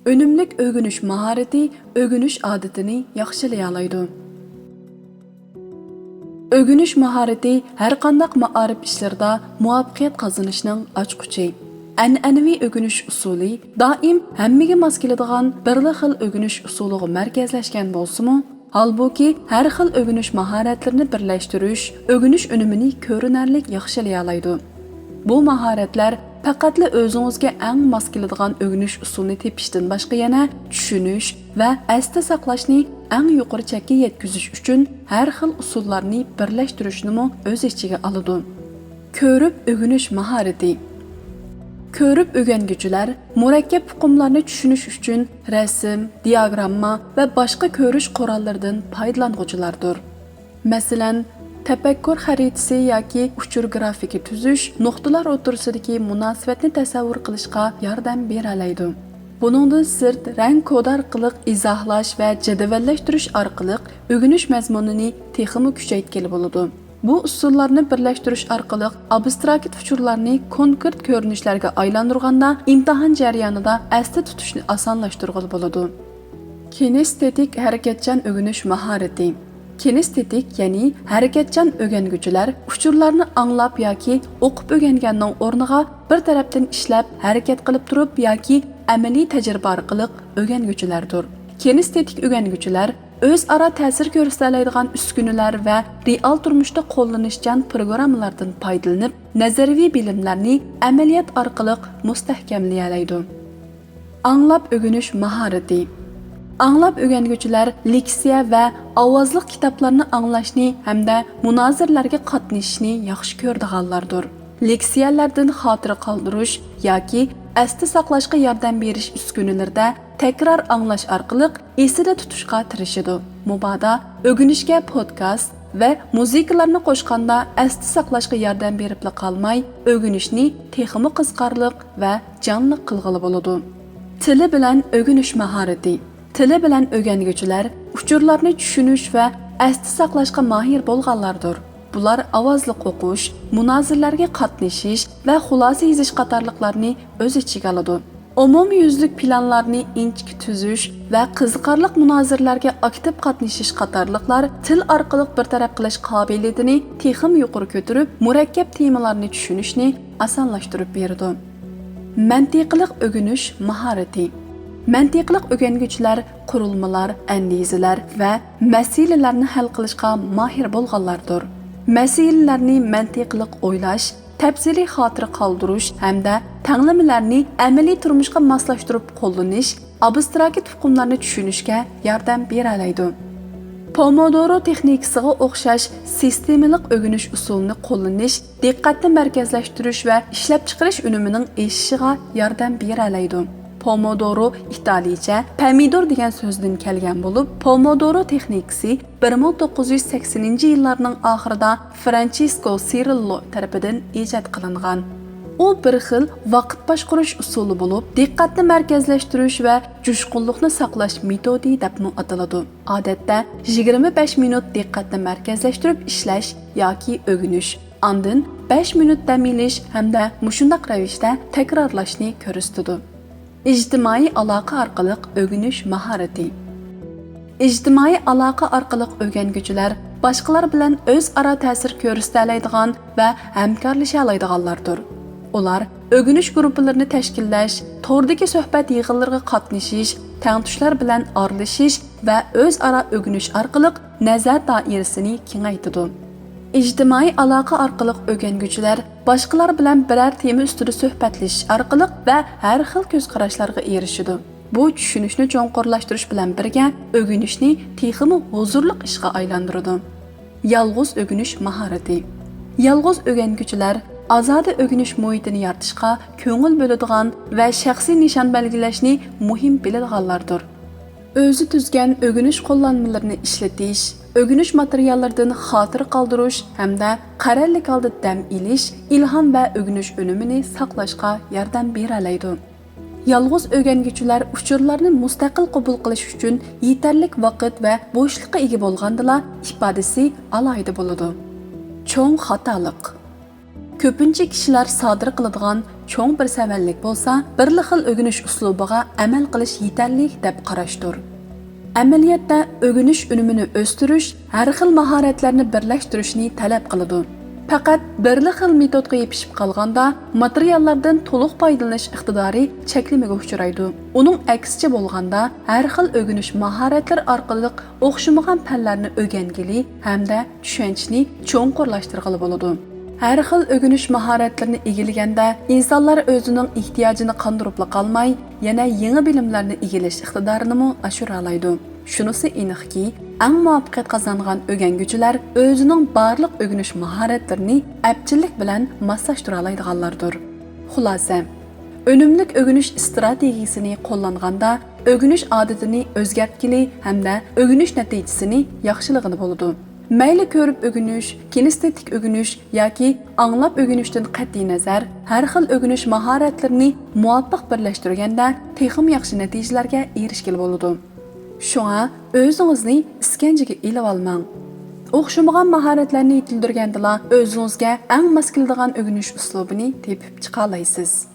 Önümlük ögünüş maharati, ögünüş adatini yaxshilay oladi. Ögünüş maharati har qandaq ma'arif ishlarida muvaffaqiyat qozonishning ochquchi. An'anaviy ögünüş usuli doim hammaga mos keladigan bir xil ögünüş usuliga markazlashgan bo'lsa-mu, halbuki har xil ögünüş mahoratlarini birlashtirish ögünüş unumini ko'rinarli yaxshilay oladi. Bu mahoratlar faqatla o'zingizga eng mos keladigan ögünüş usulini tepishdan boshqa yana tushunish va esda saqlashni eng yuqori chekka yetkazish uchun har xil usullarni birlashtirishni o'z ichiga oladi. Ko'rib ögünüş mahorati. Ko'rib o'rganguvchilar murakkab hukmlarni tushunish uchun rasm, diagramma va boshqa ko'rish qurollaridan foydalanuvchilardir. Masalan, tafakkur xaritasi yoki uchur grafiki tuzish nuqtalar o'rtasidagi munosabatni tasavvur qilishga yordam bera oladi. Buningdan sirt rang kod orqali izohlash va jadvallashtirish orqali o'rganish mazmunini texnik kuchaytirib bo'ladi. Bu usullarni birlashtirish orqali abstrakt uchurlarni konkret ko'rinishlarga aylantirganda imtihon jarayonida asli tutishni osonlashtirib bo'ladi. Kinestetik harakatchan o'rganish mahorati. Kinestetik ya'ni harakatchan o'rganguvchilar uchurlarni anglab yoki o'qib o'rganganning o'rniga bir tarafdan ishlab harakat qilib turib yoki amaliy tajriba orqali o'rganguvchilardir. Kinestetik o'rganguvchilar o'zaro ta'sir ko'rsatadigan uskunalar va real turmushda qo'llanishchan programmalardan foydalanib, nazariy bilimlarni amaliyot orqali mustahkamlay oladi. Anglab o'rganish mahorati. Anglab o'rganguvchilar leksiya va ovozli kitoblarni anglashni hamda munozirlarga qatnashishni yaxshi ko'radiganlardir. Leksiyalardan xotira qoldirish yoki esda saqlashga yordam berish uskunalarida takror anglash orqali esida tutishga tirishadi. Mubodo o'rganishga podkast va musiqalarni qo'shganda esda saqlashga yordam berib qolmay, o'rganishni texnik qiziqarli va jonli qilg'ili bo'ladi. Tili bilan o'rganish mahorati. Tili bilan o'rganguvchilar uchurlarni tushunish va esda saqlashga mahir bo'lganlardir. Bular ovozli o'qish, munozirlarga qatnashish va xulosa yozish qatorliqlarni o'z ichiga oladi. Umumyuzlik planlarni inchik tuzish va qiziqarli munozirlarga aktiv qatnashish qatorliqlar til orqali bir taraf qilish qobiliyatini texnik yuqori ko'tarib, murakkab temalarni tushunishni osonlashtirib beradi. Mantiqliq o'rganish mahorati. Mantiqliq o'rganguvchilar qurilmalar, andizalar va masalalarni hal qilishga mahir bo'lganlardir. Masalalarni mantiqliq o'ylash, tafsiliy xotira qoldirish hamda tanlamalarni amaliy turmushga moslashtirib qo'llanish, abstrakt hukmlarni tushunishga yordam bera oladi. Pomodoro texnikasiga o'xshash sistemalik o'rganish usulini qo'llanish, diqqatni markazlashtirish va ishlab chiqarish unumining eshishiga yordam bera oladi. Pomodoro italiycha pomidor degan so'zdan kelgan bo'lib, Pomodoro texnikasi 1980-yillarning oxirida Francesco Cirillo tomonidan ijod qilingan. U bir xil vaqt boshqarish usuli bo'lib, diqqatni markazlashtirish va jo'shqinlikni saqlash metodi deb ataladi. Odatda 25 minut diqqatni markazlashtirib ishlash yoki o'rganish, ondan 5 minut dam olish hamda mushundaq ravishda takrorlashni ko'rsatadi. İjtimoiy aloqa orqali o'rganish mahorati. Ijtimoiy aloqa orqali o'rganguvchilar boshqalar bilan o'zaro ta'sir ko'rsata oladigan va hamkorlasha oladiganlardir. Ular o'rganish guruhlarini tashkillash, tordagi suhbat yig'inlariga qatnashish, tangtushlar bilan aralashish va o'zaro o'rganish orqali nazar doirasini kengaytiradi. İjtimoiy aloqa orqali o'rganguvchilar boshqalar bilan biror tema ustida suhbatlashish orqali va har xil ko'z qarashlarga erishadi. Bu tushunishni cho'nqurlashtirish bilan birga o'rganishni texnik huzurli ishga aylantiradi. Yolg'iz o'rganish mahorati. Yolg'iz o'rganguvchilar ozoda o'rganish muhitini yaratishga ko'ngil bo'ladigan va shaxsiy nishon belgilashni muhim biladiganlardir. O'zi tuzgan o'rganish qo'llanmalarini ishlatish, o'rganish materiallaridan xotira qoldirish hamda qarorli holda dam olish, ilhom va o'rganish unumini saqlashga yordam bera oladi. Yolg'iz o'rganguvchilar uchurlarni mustaqil qabul qilish uchun yetarli vaqt va bo'shliqqa ega bo'lgandala ifodasi alohida bo'ladi. Cho'ng xatolik. ko'pincha kishilar sodir qiladigan cho'ng bir savallik bo'lsa, bir xil o'rganish uslubiga amal qilish yetarli deb qarashdir. Amaliyotda o'rganish unumini o'stirish har xil mahoratlarni birlashtirishni talab qiladi. Faqat bir xil metodga yepishib qolganda materiallardan to'liq foydalanish iqtidori cheklamaga uchraydi. Uning aksicha bo'lganda har xil o'rganish mahoratlari orqali o'xshamagan fanlarni o'rgangili hamda tushunchni cho'nqurlashtirg'ili bo'ladi. Har xil o'rganish mahoratlarini egilganda insonlar o'zining ehtiyojini qondirib qolmay, yana yangi bilimlarni egillash iqtidorini oshira oladi. Shunisi aniqki, eng muvaffaqiyat qozongan o'rganuvchilar o'zining barliq o'rganish mahoratlarini apchillik bilan moslashtira oladiganlardir. Xulosa: unumlik o'rganish strategiyasini qo'llanganda o'rganish odatini o'zgartgili hamda o'rganish natijasini yaxshiligini bo'ladi. Mayli ko'rib o'rganish, kinestetik o'rganish yoki anglab o'rganishdan qat'iy nazar, har xil o'rganish mahoratlarini muvaffaq birlashtirganda texim yaxshi natijalarga erishgili bo'ladi. Shunga o'zingizni iskanjaga ilib olmang. O'xshamagan mahoratlarni yetildirgandala o'zingizga eng mos keladigan o'rganish uslubini tepib chiqa olasiz.